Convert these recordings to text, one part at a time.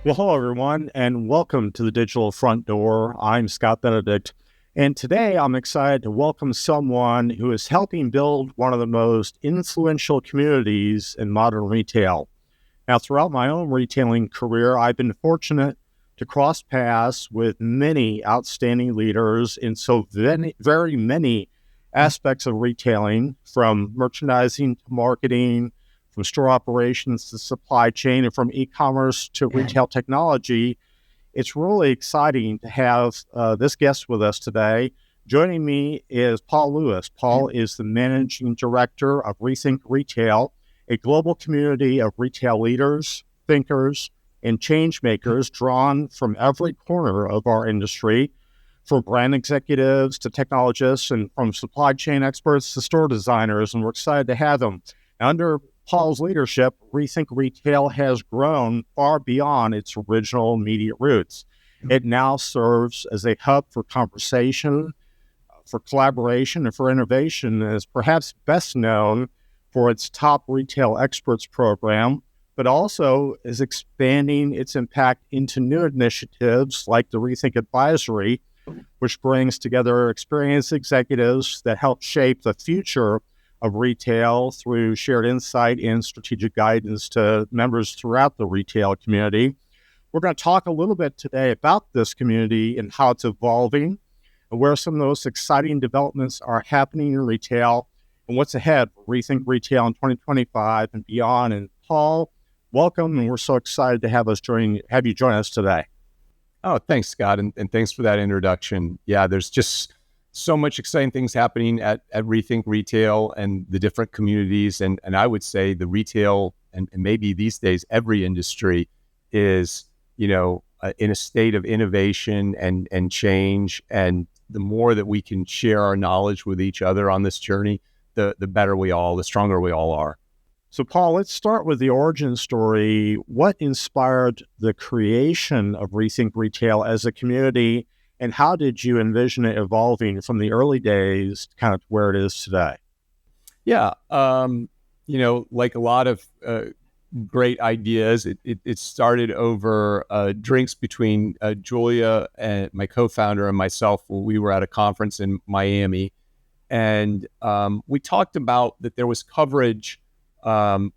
Well, hello, everyone, and welcome to the Digital Front Door. I'm Scott Benedict, and today I'm excited to welcome someone who is helping build one of the most influential communities in modern retail. Now, throughout my own retailing career, I've been fortunate to cross paths with many outstanding leaders in so very many aspects of retailing, from merchandising to marketing, from store operations to supply chain, and from e-commerce to retail technology. It's really exciting to have this guest with us today. Joining me is Paul Lewis. Paul is the managing director of RETHINK Retail, a global community of retail leaders, thinkers, and change makers drawn from every corner of our industry, from brand executives to technologists, and from supply chain experts to store designers. And we're excited to have him. Under Paul's leadership, RETHINK Retail has grown far beyond its original immediate roots. It now serves as a hub for conversation, for collaboration, and for innovation, and is perhaps best known for its top retail experts program, but also is expanding its impact into new initiatives like the RETHINK Advisory, which brings together experienced executives that help shape the future of retail through shared insight and strategic guidance to members throughout the retail community. We're going to talk a little bit today about this community and how it's evolving, and where some of those exciting developments are happening in retail, and what's ahead for RETHINK Retail in 2025 and beyond. And Paul, welcome, and we're so excited to have you join us today. Oh, thanks, Scott, and thanks for that introduction. Yeah, there's just so much exciting things happening at RETHINK Retail and the different communities. And I would say the retail, and maybe these days every industry, is, in a state of innovation and change. And the more that we can share our knowledge with each other on this journey, the stronger we all are. So, Paul, let's start with the origin story. What inspired the creation of RETHINK Retail as a community, and how did you envision it evolving from the early days kind of where it is today? Yeah, like a lot of great ideas, it started over drinks between Julia and my co-founder and myself when we were at a conference in Miami. And we talked about that there was coverage of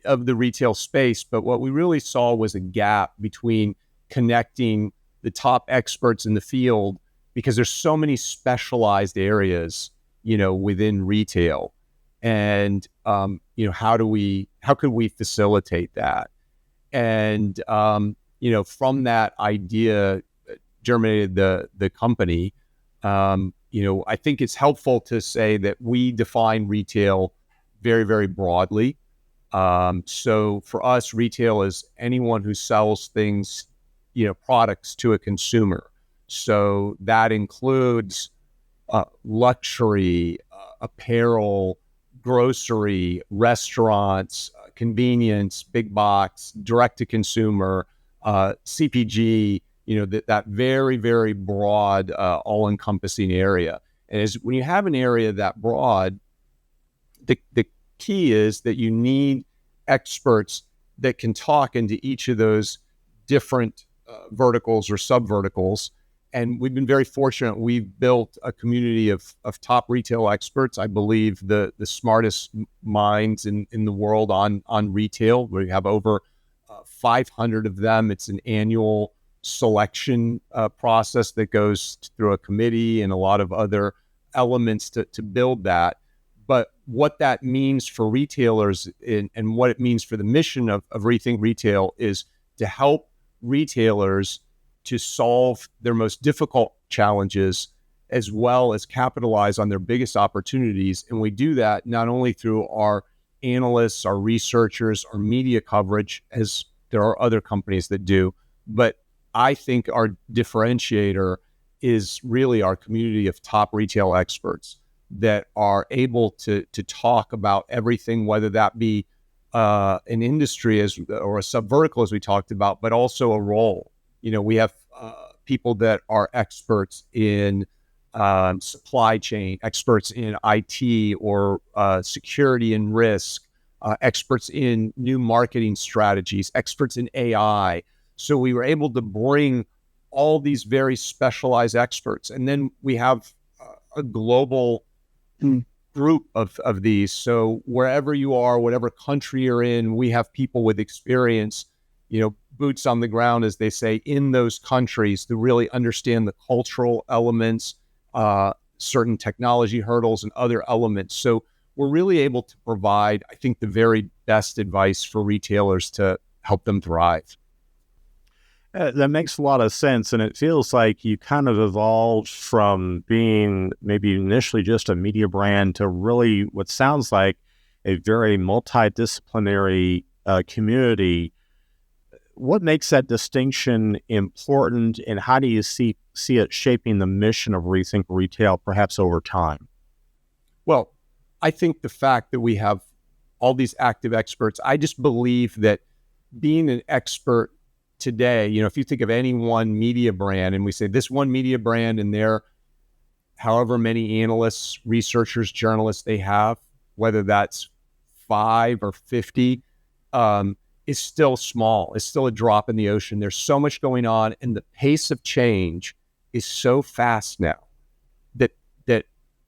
the retail space, but what we really saw was a gap between connecting the top experts in the field, because there's so many specialized areas, within retail. And, how could we facilitate that? And, from that idea germinated the company. I think it's helpful to say that we define retail very, very broadly. So for us, retail is anyone who sells things, products to a consumer. So that includes luxury, apparel, grocery, restaurants, convenience, big box, direct to consumer, CPG, that very, very broad, all encompassing area. And when you have an area that broad, the key is that you need experts that can talk into each of those different verticals or sub-verticals. And we've been very fortunate. We've built a community of top retail experts. I believe the smartest minds in the world on retail. We have over 500 of them. It's an annual selection process that goes through a committee and a lot of other elements to build that. But what that means for retailers and what it means for the mission of RETHINK Retail is to help retailers to solve their most difficult challenges, as well as capitalize on their biggest opportunities. And we do that not only through our analysts, our researchers, our media coverage, as there are other companies that do, but I think our differentiator is really our community of top retail experts that are able to talk about everything, whether that be an industry or a subvertical, as we talked about, but also a role. We have people that are experts in supply chain, experts in IT or security and risk, experts in new marketing strategies, experts in AI. So we were able to bring all these very specialized experts. And then we have a global group of these. So wherever you are, whatever country you're in, we have people with experience, boots on the ground, as they say, in those countries to really understand the cultural elements, certain technology hurdles and other elements. So we're really able to provide, I think, the very best advice for retailers to help them thrive. That makes a lot of sense. And it feels like you kind of evolved from being maybe initially just a media brand to really what sounds like a very multidisciplinary community. What makes that distinction important, and how do you see it shaping the mission of Rethink Retail perhaps over time? Well, I think the fact that we have all these active experts, I just believe that being an expert today, if you think of any one media brand and we say this one media brand and there however many analysts, researchers, journalists they have, whether that's 5 or 50, is still small. It's still a drop in the ocean. There's so much going on, and the pace of change is so fast now that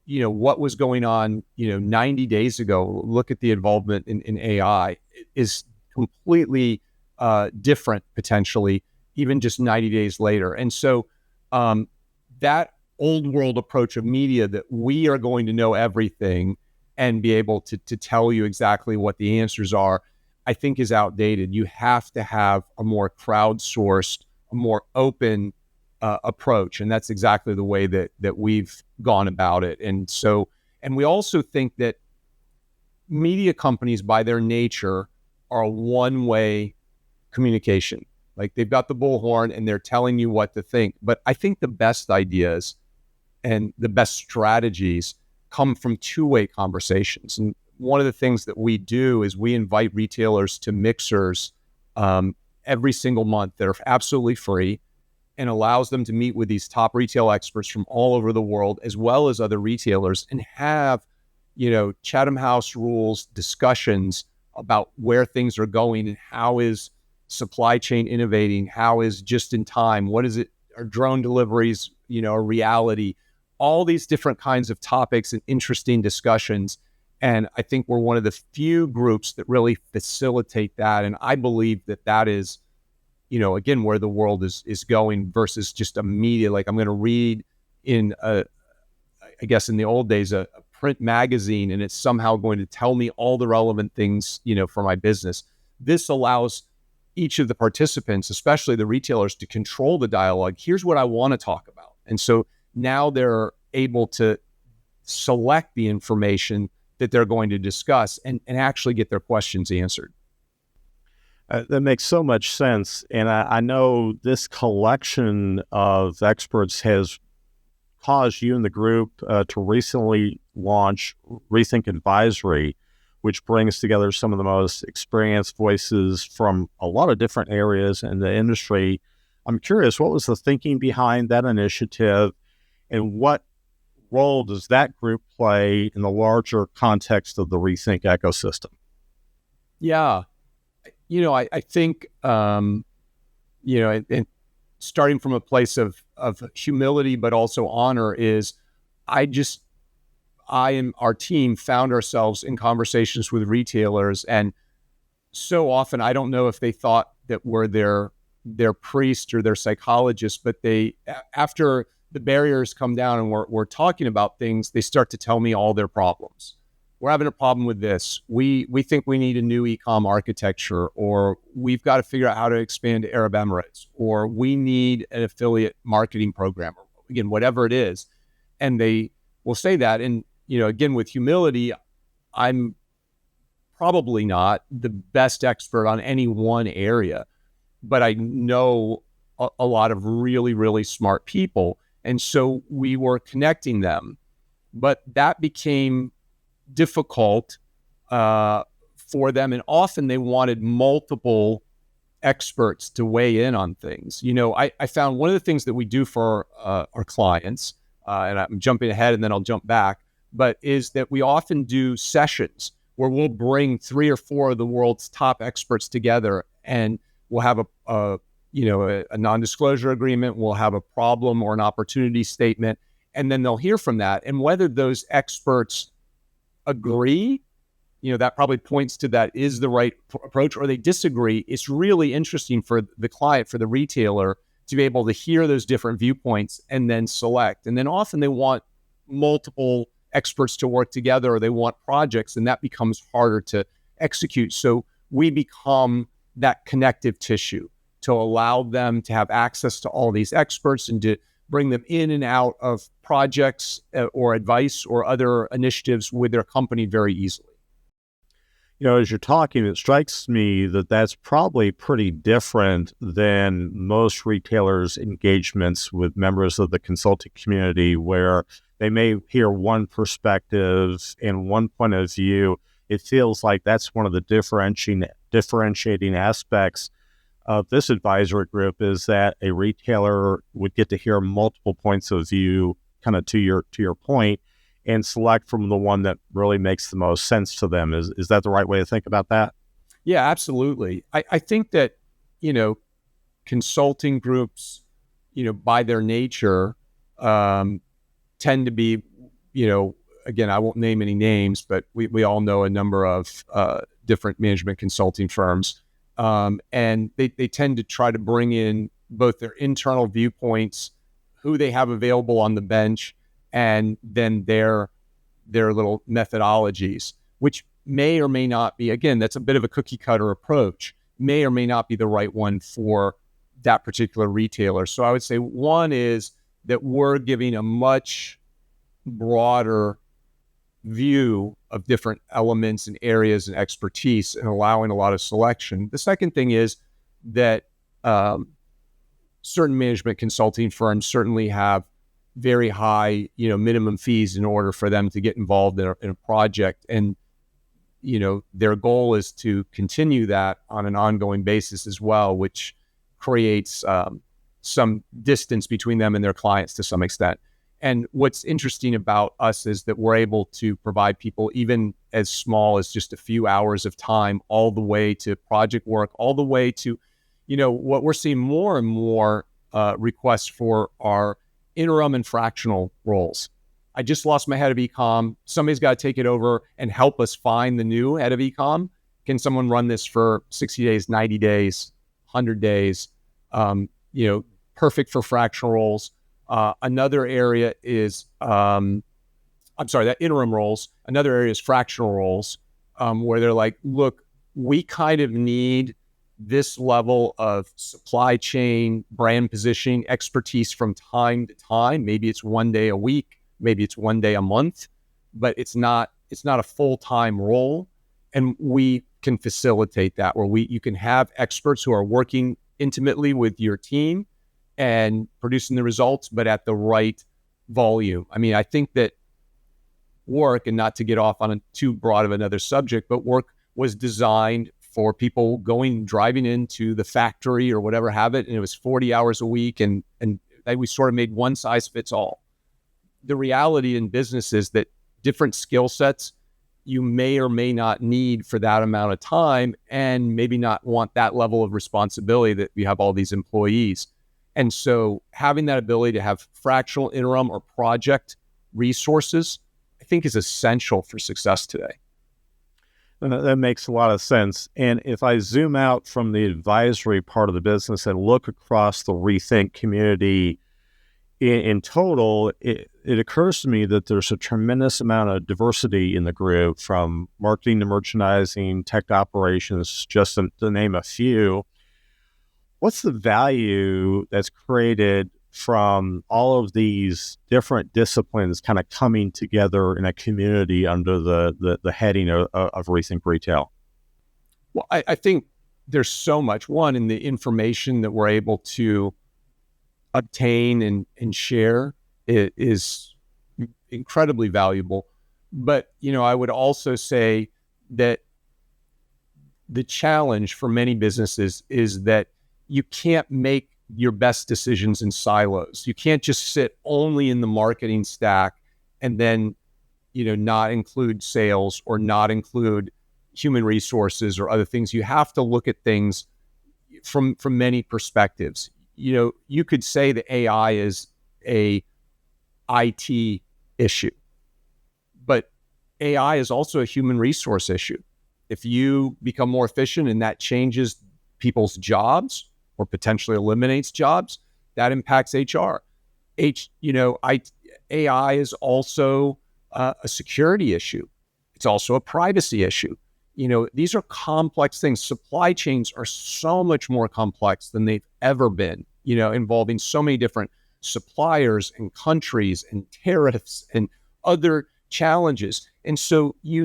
what was going on 90 days ago, look at the involvement in AI, is completely different potentially even just 90 days later. And so that old world approach of media, that we are going to know everything and be able to tell you exactly what the answers are, I think is outdated. You have to have a more crowdsourced, a more open approach. And that's exactly the way that we've gone about it. And we also think that media companies by their nature are a one-way communication. Like they've got the bullhorn and they're telling you what to think. But I think the best ideas and the best strategies come from two-way conversations. And one of the things that we do is we invite retailers to mixers every single month that are absolutely free, and allows them to meet with these top retail experts from all over the world, as well as other retailers, and have, Chatham House rules discussions about where things are going and how is supply chain innovating, how is just in time, what is it, are drone deliveries, a reality, all these different kinds of topics and interesting discussions. And I think we're one of the few groups that really facilitate that. And I believe that is, again, where the world is going versus just a media. Like I'm going to read in I guess in the old days, a print magazine, and it's somehow going to tell me all the relevant things, for my business. This allows each of the participants, especially the retailers, to control the dialogue. Here's what I want to talk about. And so now they're able to select the information that they're going to discuss and actually get their questions answered. That makes so much sense. And I know this collection of experts has caused you and the group to recently launch RETHINK Advisory, which brings together some of the most experienced voices from a lot of different areas in the industry. I'm curious, what was the thinking behind that initiative, and what role does that group play in the larger context of the RETHINK ecosystem? Yeah. I think, and starting from a place of humility, but also honor, is I and our team found ourselves in conversations with retailers. And so often, I don't know if they thought that we're their priest or their psychologist, but after the barriers come down and we're talking about things, they start to tell me all their problems. We're having a problem with this. We think we need a new e-com architecture, or we've got to figure out how to expand to Arab Emirates, or we need an affiliate marketing program, or again, whatever it is. And they will say that. And, again, with humility, I'm probably not the best expert on any one area, but I know a lot of really, really smart people. And so we were connecting them, but that became difficult for them. And often they wanted multiple experts to weigh in on things. I found one of the things that we do for our clients, and I'm jumping ahead and then I'll jump back, but is that we often do sessions where we'll bring 3 or 4 of the world's top experts together, and we'll have a a non-disclosure agreement. We'll have a problem or an opportunity statement, and then they'll hear from that. And whether those experts agree, that probably points to that is the right approach, or they disagree. It's really interesting for the client, for the retailer, to be able to hear those different viewpoints and then select. And then often they want multiple experts to work together, or they want projects, and that becomes harder to execute. So we become that connective tissue to allow them to have access to all these experts and to bring them in and out of projects or advice or other initiatives with their company very easily. As you're talking, it strikes me that that's probably pretty different than most retailers' engagements with members of the consulting community, where they may hear one perspective and one point of view. It feels like that's one of the differentiating aspects of this advisory group, is that a retailer would get to hear multiple points of view, kind of to your point, and select from the one that really makes the most sense to them. Is that the right way to think about that? Yeah, absolutely. I think that, consulting groups, by their nature, tend to be, again, I won't name any names, but we all know a number of different management consulting firms. And they tend to try to bring in both their internal viewpoints, who they have available on the bench, and then their little methodologies, which may or may not be, again, that's a bit of a cookie cutter approach, may or may not be the right one for that particular retailer. So I would say one is that we're giving a much broader view of different elements and areas and expertise and allowing a lot of selection. The second thing is that certain management consulting firms certainly have very high, minimum fees in order for them to get involved in a project. And, their goal is to continue that on an ongoing basis as well, which creates some distance between them and their clients to some extent. And what's interesting about us is that we're able to provide people even as small as just a few hours of time, all the way to project work, all the way to, what we're seeing more and more requests for are interim and fractional roles. I just lost my head of e-com. Somebody's got to take it over and help us find the new head of e-com. Can someone run this for 60 days, 90 days, 100 days? Perfect for fractional roles. Another area is, that interim roles. Another area is fractional roles, where they're like, look, we kind of need this level of supply chain, brand positioning expertise from time to time. Maybe it's one day a week, maybe it's one day a month, but it's not a full-time role. And we can facilitate that, where you can have experts who are working intimately with your team and producing the results, but at the right volume. I mean, I think that work, and not to get off on too broad of another subject, but work was designed for people driving into the factory or whatever have it, and it was 40 hours a week, and we sort of made one size fits all. The reality in business is that different skill sets you may or may not need for that amount of time, and maybe not want that level of responsibility that you have all these employees. And so having that ability to have fractional, interim, or project resources, I think, is essential for success today. That makes a lot of sense. And if I zoom out from the advisory part of the business and look across the RETHINK community in total, it occurs to me that there's a tremendous amount of diversity in the group, from marketing to merchandising, tech operations, just to name a few. What's the value that's created from all of these different disciplines kind of coming together in a community under the heading of RETHINK Retail? Well, I think there's so much, one, in the information that we're able to obtain and share. It is incredibly valuable. But, I would also say that the challenge for many businesses is that you can't make your best decisions in silos. You can't just sit only in the marketing stack and then, not include sales or not include human resources or other things. You have to look at things from many perspectives. You could say that AI is a IT issue, but AI is also a human resource issue. If you become more efficient and that changes people's jobs or potentially eliminates jobs, that impacts HR. AI is also a security issue. It's also a privacy issue. These are complex things. Supply chains are so much more complex than they've ever been, involving so many different suppliers and countries and tariffs and other challenges. And so you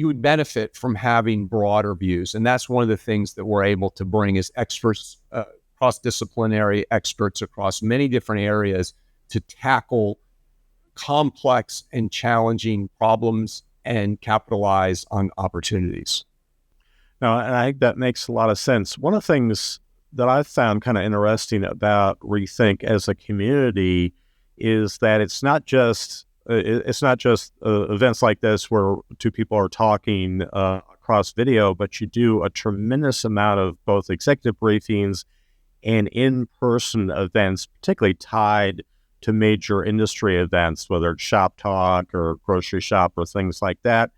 would benefit from having broader views. And that's one of the things that we're able to bring as experts, cross-disciplinary experts across many different areas to tackle complex and challenging problems and capitalize on opportunities. Now, and I think that makes a lot of sense. One of the things that I've found kind of interesting about Rethink as a community is that it's not just events like this where two people are talking across video, but you do a tremendous amount of both executive briefings and in-person events, particularly tied to major industry events, whether it's shop talk or grocery shop or things like that.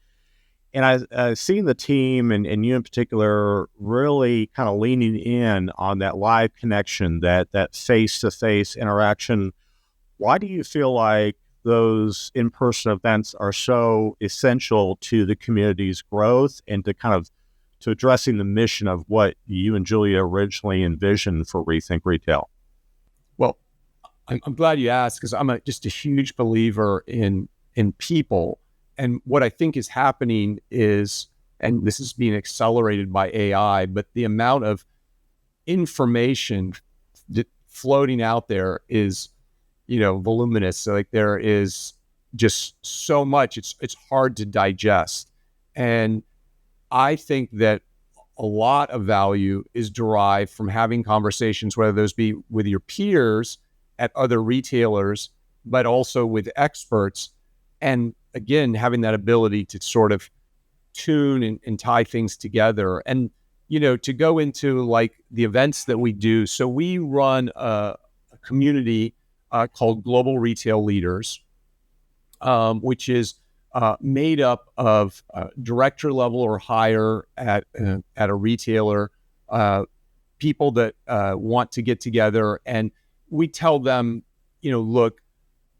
And I've seen the team and you in particular really kind of leaning in on that live connection, that face-to-face interaction. Why do you feel like those in-person events are so essential to the community's growth and to addressing the mission of what you and Julia originally envisioned for Rethink Retail? Well, I'm glad you asked, because I'm just a huge believer in people. And what I think is happening is, and this is being accelerated by AI, but the amount of information floating out there is, voluminous. So like there is just so much, it's hard to digest. And I think that a lot of value is derived from having conversations, whether those be with your peers at other retailers, but also with experts. And again, having that ability to sort of tune and tie things together. And, to go into like the events that we do. So we run a community called Global Retail Leaders, which is made up of director level or higher at a retailer, people that want to get together. And we tell them, look,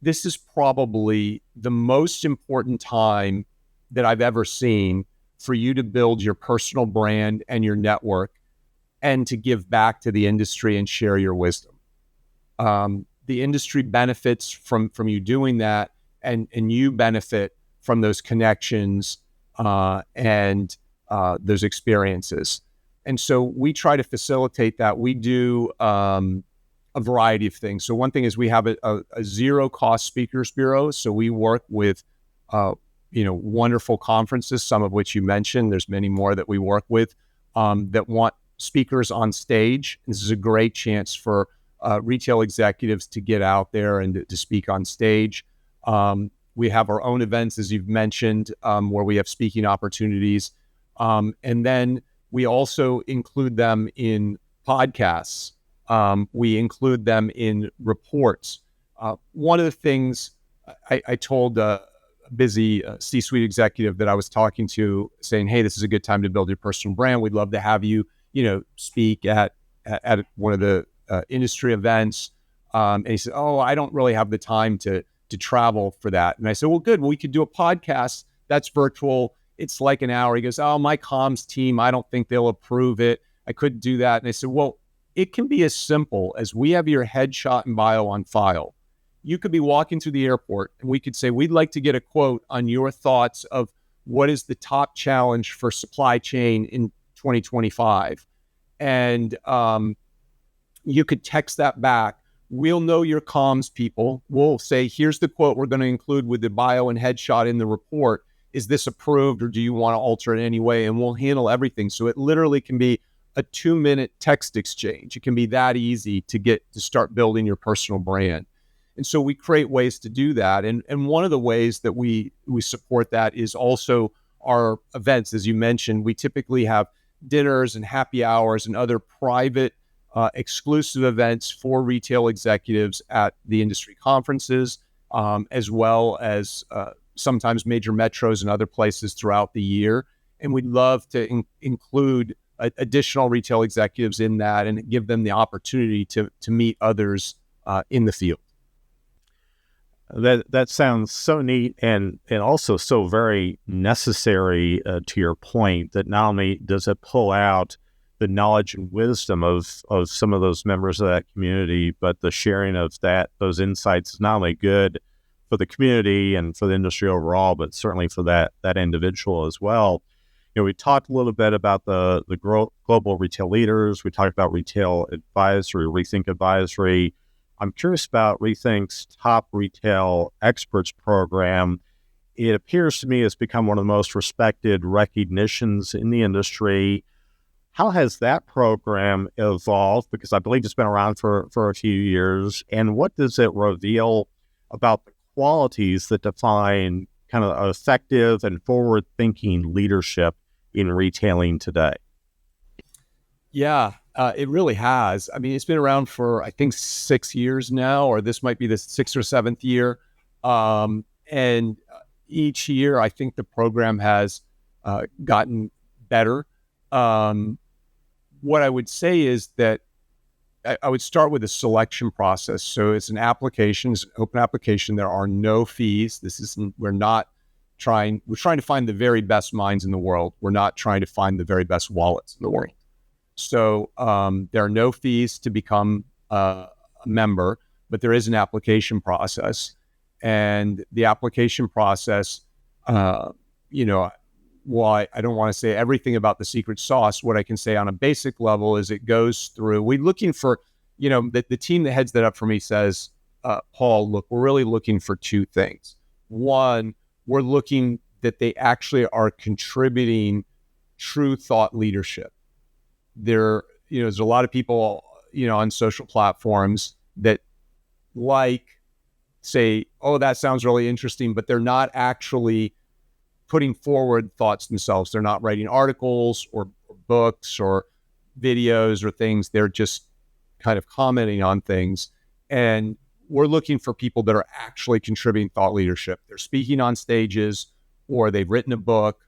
this is probably the most important time that I've ever seen for you to build your personal brand and your network and to give back to the industry and share your wisdom. The industry benefits from you doing that, and you benefit from those connections and those experiences. And so we try to facilitate that. We do a variety of things. So one thing is we have a zero cost speakers bureau. So we work with, wonderful conferences, some of which you mentioned. There's many more that we work with that want speakers on stage. This is a great chance for retail executives to get out there and to speak on stage. We have our own events, as you've mentioned, where we have speaking opportunities. And then we also include them in podcasts. We include them in reports. One of the things I told a busy C-suite executive that I was talking to, saying, hey, this is a good time to build your personal brand. We'd love to have you, speak at one of the industry events. And he said, oh, I don't really have the time to travel for that. And I said, well, good. Well, we could do a podcast that's virtual. It's like an hour. He goes, oh, my comms team, I don't think they'll approve it. I couldn't do that. And I said, well, it can be as simple as we have your headshot and bio on file. You could be walking through the airport and we could say, we'd like to get a quote on your thoughts of what is the top challenge for supply chain in 2025. And you could text that back. We'll know your comms people. We'll say, here's the quote we're going to include with the bio and headshot in the report. Is this approved, or do you want to alter it in any way? And we'll handle everything. So it literally can be a 2-minute text exchange. It can be that easy to start building your personal brand. And so we create ways to do that. And one of the ways that we support that is also our events. As you mentioned, we typically have dinners and happy hours and other private exclusive events for retail executives at the industry conferences, as well as sometimes major metros and other places throughout the year. And we'd love to include additional retail executives in that and give them the opportunity to meet others in the field. That sounds so neat and also so very necessary to your point, that not only does it pull out the knowledge and wisdom of some of those members of that community, but the sharing of those insights is not only good for the community and for the industry overall, but certainly for that individual as well. We talked a little bit about the global retail leaders. We talked about retail advisory, RETHINK Advisory. I'm curious about RETHINK's Top Retail Experts program. It appears to me it's become one of the most respected recognitions in the industry. How has that program evolved? Because I believe it's been around for a few years. And what does it reveal about the qualities that define kind of effective and forward-thinking leadership in retailing today? Yeah, it really has. I mean, it's been around for, I think, 6 years now, or this might be the 6th or 7th year. And each year, I think the program has gotten better. What I would say is that I would start with a selection process. So it's an application, it's an open application. There are no fees. We're trying to find the very best minds in the world. We're not trying to find the very best wallets in the world. So there are no fees to become a member, but there is an application process. And the application process, while I don't want to say everything about the secret sauce, what I can say on a basic level is it goes through, we're looking for, the team that heads that up for me says, Paul, look, we're really looking for two things. One, we're looking that they actually are contributing true thought leadership. There's a lot of people, on social platforms that say, oh, that sounds really interesting, but they're not actually putting forward thoughts themselves. They're not writing articles or books or videos or things. They're just kind of commenting on things. And we're looking for people that are actually contributing thought leadership. They're speaking on stages, or they've written a book,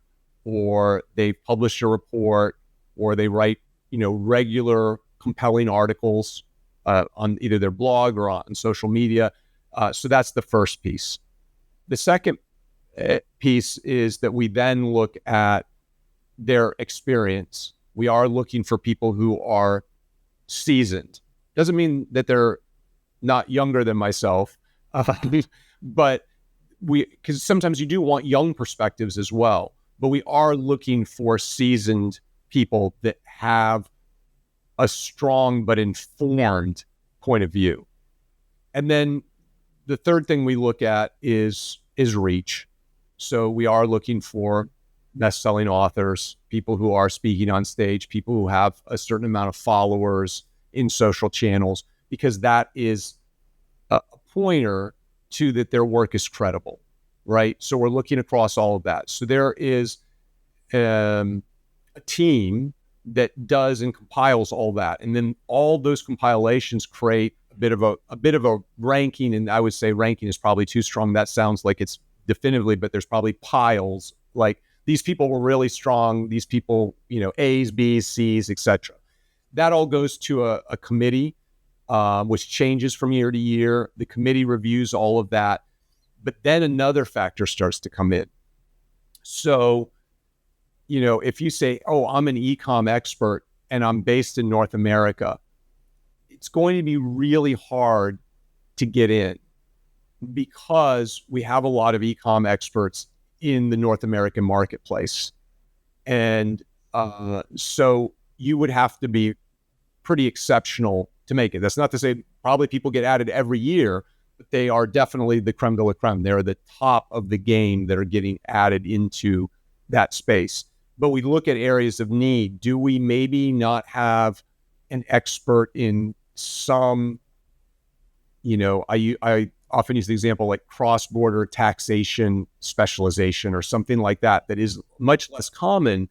or they've published a report, or they write, regular compelling articles on either their blog or on social media. So that's the first piece. The second piece is that we then look at their experience. We are looking for people who are seasoned. Doesn't mean that they're not younger than myself, but because sometimes you do want young perspectives as well, but we are looking for seasoned people that have a strong but informed point of view. And then the third thing we look at is reach. So we are looking for best-selling authors, people who are speaking on stage, people who have a certain amount of followers in social channels, because that is a pointer to that their work is credible, right? So we're looking across all of that. So there is a team that does and compiles all that, and then all those compilations create a bit of a ranking. And I would say ranking is probably too strong. That sounds like it's definitively, but there's probably piles. Like, these people were really strong. These people, A's, B's, C's, etc. That all goes to a committee, which changes from year to year. The committee reviews all of that, but then another factor starts to come in. So, if you say, oh, I'm an e-com expert and I'm based in North America, it's going to be really hard to get in, because we have a lot of e-com experts in the North American marketplace. And so you would have to be pretty exceptional to make it. That's not to say probably people get added every year, but they are definitely the creme de la creme. They're the top of the game that are getting added into that space. But we look at areas of need. Do we maybe not have an expert in some, I often use the example like cross-border taxation specialization or something like that is much less common,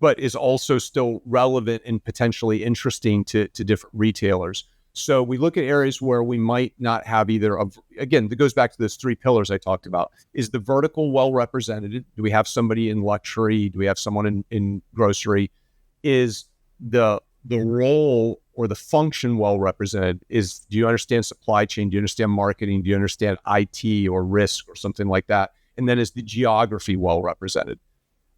but is also still relevant and potentially interesting to different retailers. So we look at areas where we might not have either of, again, that goes back to those three pillars I talked about. Is the vertical well represented? Do we have somebody in luxury? Do we have someone in grocery? Is the role or the function well represented? Do you understand supply chain? Do you understand marketing? Do you understand IT or risk or something like that? And then is the geography well represented?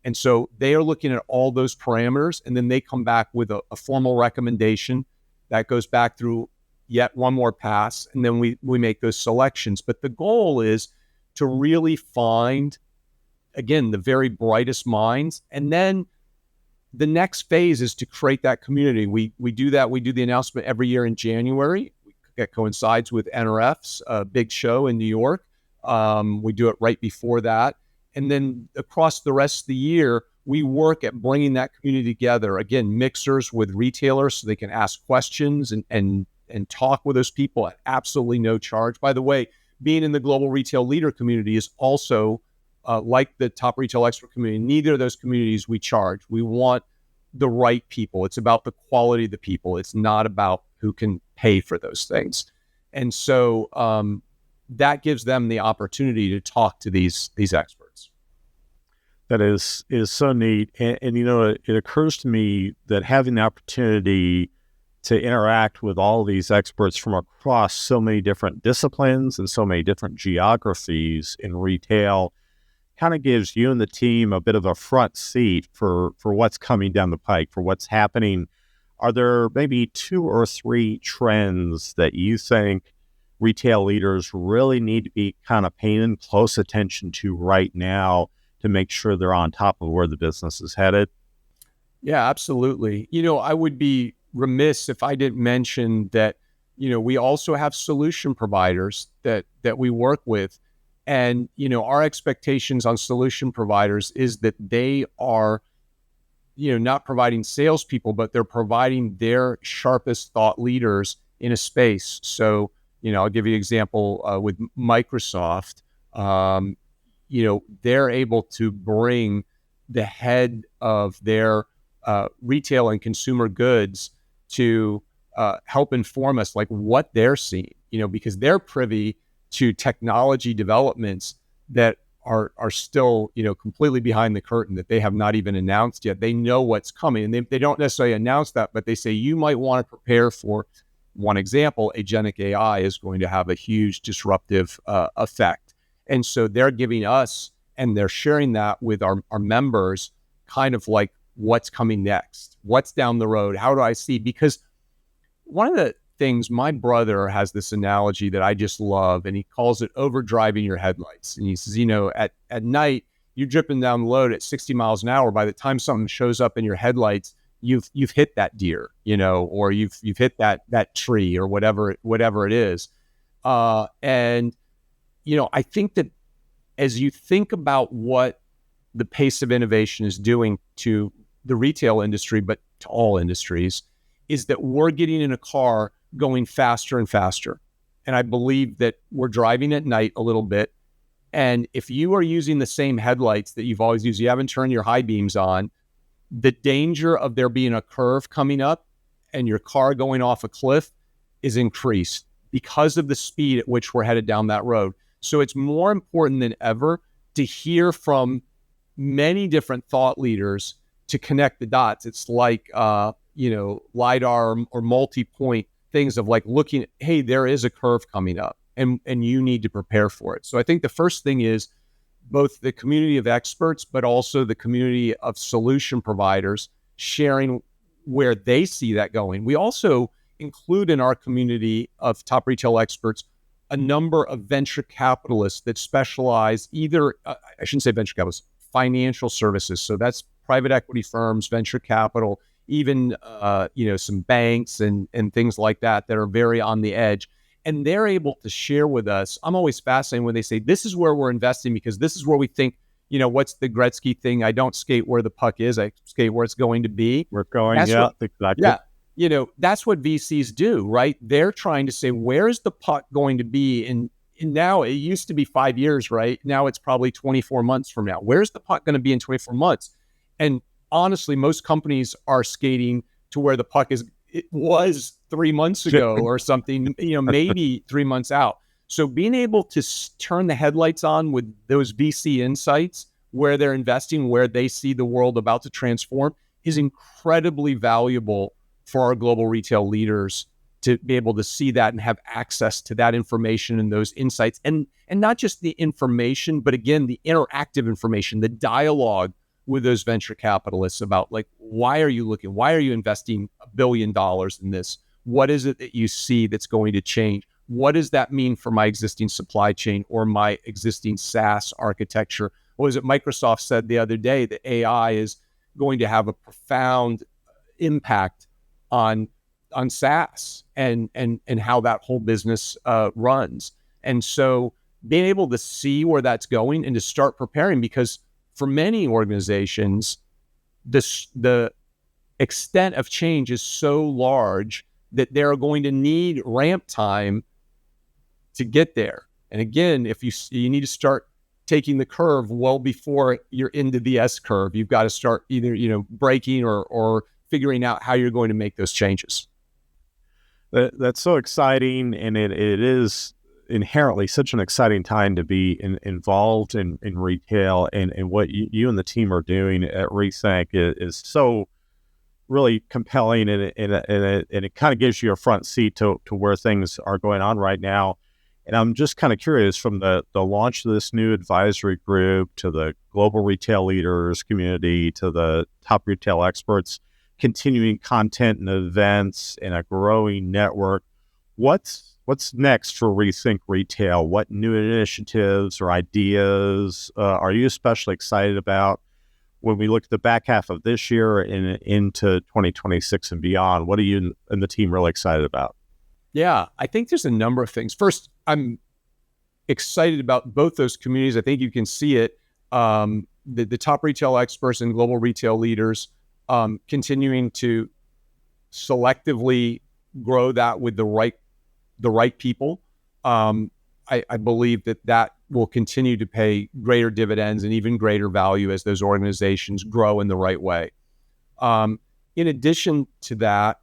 And so they are looking at all those parameters, and then they come back with a formal recommendation that goes back through yet one more pass, and then we make those selections. But the goal is to really find, again, the very brightest minds. And then the next phase is to create that community. We do that. We do the announcement every year in January. That coincides with NRF's big show in New York. We do it right before that. And then across the rest of the year, we work at bringing that community together. Again, mixers with retailers so they can ask questions and talk with those people at absolutely no charge. By the way, being in the global retail leader community is also like the top retail expert community. Neither of those communities we charge. We want the right people. It's about the quality of the people. It's not about who can pay for those things. And so that gives them the opportunity to talk to these experts. That is so neat. And it occurs to me that having the opportunity to interact with all these experts from across so many different disciplines and so many different geographies in retail kind of gives you and the team a bit of a front seat for what's coming down the pike, for what's happening. Are there maybe 2 or 3 trends that you think retail leaders really need to be kind of paying close attention to right now to make sure they're on top of where the business is headed? Yeah, absolutely. I would be remiss if I didn't mention that, we also have solution providers that we work with. And, our expectations on solution providers is that they are, not providing salespeople, but they're providing their sharpest thought leaders in a space. So, I'll give you an example with Microsoft. They're able to bring the head of their retail and consumer goods to help inform us like what they're seeing, because they're privy to technology developments that are still, completely behind the curtain, that they have not even announced yet. They know what's coming, and they don't necessarily announce that, but they say you might want to prepare for, one example, agentic AI is going to have a huge disruptive effect. And so they're giving us, and they're sharing that with our members, kind of like what's coming next, what's down the road, how do I see? Because one of the things, my brother has this analogy that I just love, and he calls it overdriving your headlights. And he says, at night, you're dripping down the road at 60 miles an hour. By the time something shows up in your headlights, you've hit that deer, or you've hit that tree or whatever it is. And I think that as you think about what the pace of innovation is doing to the retail industry, but to all industries, is that we're getting in a car going faster and faster. And I believe that we're driving at night a little bit. And if you are using the same headlights that you've always used, you haven't turned your high beams on, the danger of there being a curve coming up and your car going off a cliff is increased because of the speed at which we're headed down that road. So it's more important than ever to hear from many different thought leaders to connect the dots. It's like, LiDAR or multi-point things of like looking at, hey, there is a curve coming up and you need to prepare for it. So I think the first thing is both the community of experts, but also the community of solution providers sharing where they see that going. We also include in our community of top retail experts a number of venture capitalists that specialize either, I shouldn't say venture capitalists, financial services. So that's private equity firms, venture capital, even some banks and things like that are very on the edge. And they're able to share with us. I'm always fascinated when they say, this is where we're investing because this is where we think, what's the Gretzky thing? I don't skate where the puck is. I skate where it's going to be. We're going, exactly. Yeah. That's what VCs do, right? They're trying to say, where's the puck going to be? And now it used to be 5 years, right? Now it's probably 24 months from now. Where's the puck going to be in 24 months? And honestly, most companies are skating to where the puck it was 3 months ago or something, maybe 3 months out. So being able to turn the headlights on with those VC insights, where they're investing, where they see the world about to transform, is incredibly valuable for our global retail leaders to be able to see that and have access to that information and those insights. And not just the information, but again, the interactive information, the dialogue with those venture capitalists about, like, why are you looking? Why are you investing $1 billion in this? What is it that you see that's going to change? What does that mean for my existing supply chain or my existing SaaS architecture? What was it Microsoft said the other day, that AI is going to have a profound impact on SaaS and how that whole business runs. And so being able to see where that's going and to start preparing, because for many organizations, the extent of change is so large that they're going to need ramp time to get there. And again, if you need to start taking the curve well before you're into the S curve, you've got to start either braking or figuring out how you're going to make those changes. That's so exciting, and it is inherently such an exciting time to be involved in retail, and what you and the team are doing at RETHINK is so really compelling, and it kind of gives you a front seat to where things are going on right now. And I'm just kind of curious, from the launch of this new advisory group to the global retail leaders community to the top retail experts, continuing content and events and a growing network, what's next for RETHINK Retail? What new initiatives or ideas are you especially excited about when we look at the back half of this year and into 2026 and beyond? What are you and the team really excited about? Yeah, I think there's a number of things. First, I'm excited about both those communities. I think you can see it. The top retail experts and global retail leaders continuing to selectively grow that with the right people. I believe that will continue to pay greater dividends and even greater value as those organizations grow in the right way. In addition to that,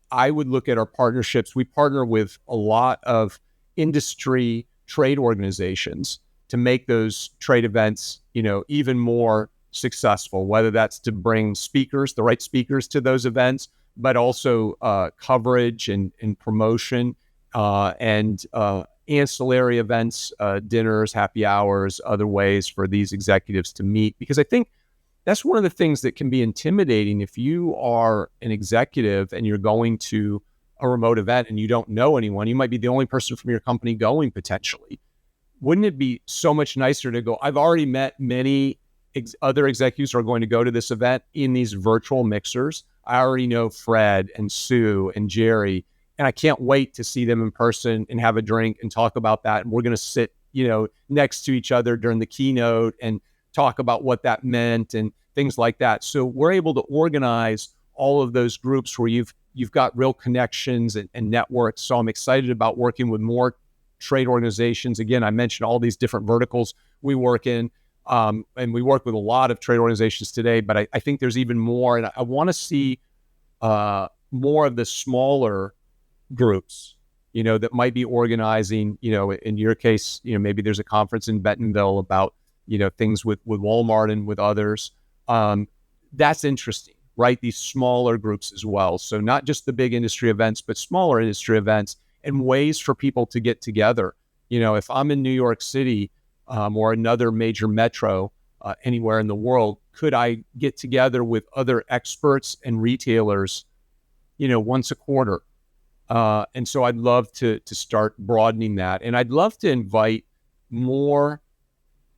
I would look at our partnerships. We partner with a lot of industry trade organizations to make those trade events, even more successful, whether that's to bring the right speakers to those events, but also coverage and promotion and ancillary events, dinners, happy hours, other ways for these executives to meet. Because I think that's one of the things that can be intimidating if you are an executive and you're going to a remote event and you don't know anyone. You might be the only person from your company going potentially. Wouldn't it be so much nicer to go, I've already met many other executives who are going to go to this event in these virtual mixers. I already know Fred and Sue and Jerry, and I can't wait to see them in person and have a drink and talk about that. And we're going to sit, next to each other during the keynote and talk about what that meant and things like that. So we're able to organize all of those groups where you've got real connections and networks. So I'm excited about working with more trade organizations. Again, I mentioned all these different verticals we work in, and we work with a lot of trade organizations today, but I think there's even more. And I want to see more of the smaller groups, that might be organizing, in your case, maybe there's a conference in Bentonville about, things with Walmart and with others. That's interesting, right? These smaller groups as well. So not just the big industry events, but smaller industry events and ways for people to get together. If I'm in New York City or another major metro anywhere in the world, could I get together with other experts and retailers, once a quarter? And so I'd love to start broadening that. And I'd love to invite more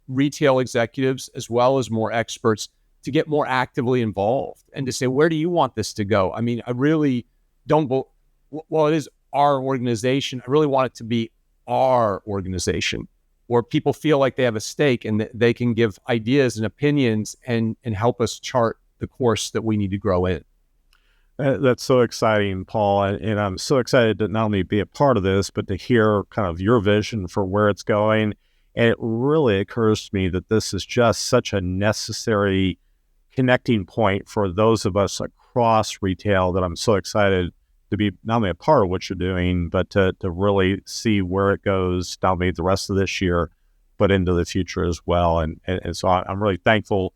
retail executives as well as more experts to get more actively involved and to say, where do you want this to go? I mean, I really don't, well, it is our organization. I really want it to be our organization where people feel like they have a stake and that they can give ideas and opinions and help us chart the course that we need to grow in. That's so exciting, Paul. And I'm so excited to not only be a part of this, but to hear kind of your vision for where it's going. And it really occurs to me that this is just such a necessary connecting point for those of us across retail that I'm so excited to be not only a part of what you're doing, but to really see where it goes, not only the rest of this year, but into the future as well. And so I'm really thankful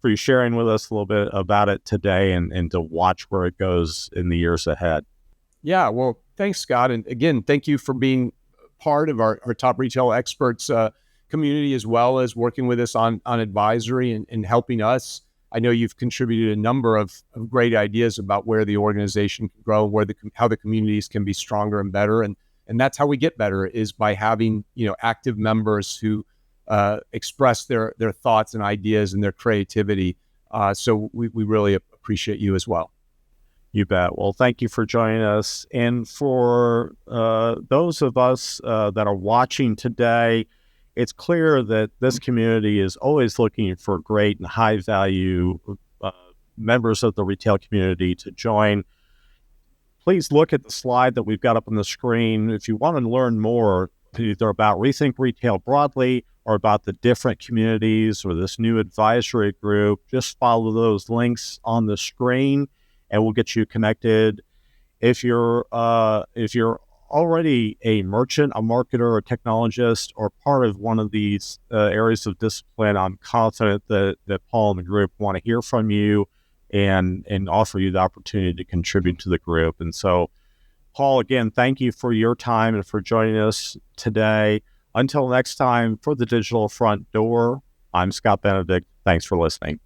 for you sharing with us a little bit about it today and to watch where it goes in the years ahead. Yeah, well, thanks, Scott. And again, thank you for being part of our top retail experts community, as well as working with us on advisory and helping us. I know you've contributed a number of great ideas about where the organization can grow, where how the communities can be stronger and better. And that's how we get better, is by having, active members who express their thoughts and ideas and their creativity. So we really appreciate you as well. You bet. Well, thank you for joining us. And for those of us that are watching today, it's clear that this community is always looking for great and high value members of the retail community to join. Please look at the slide that we've got up on the screen. If you want to learn more, either about Rethink Retail broadly or about the different communities or this new advisory group, just follow those links on the screen and we'll get you connected. If you're already a merchant, a marketer, a technologist, or part of one of these areas of discipline, I'm confident that Paul and the group want to hear from you and offer you the opportunity to contribute to the group. And so, Paul, again, thank you for your time and for joining us today. Until next time, for the Digital Front Door, I'm Scott Benedict. Thanks for listening.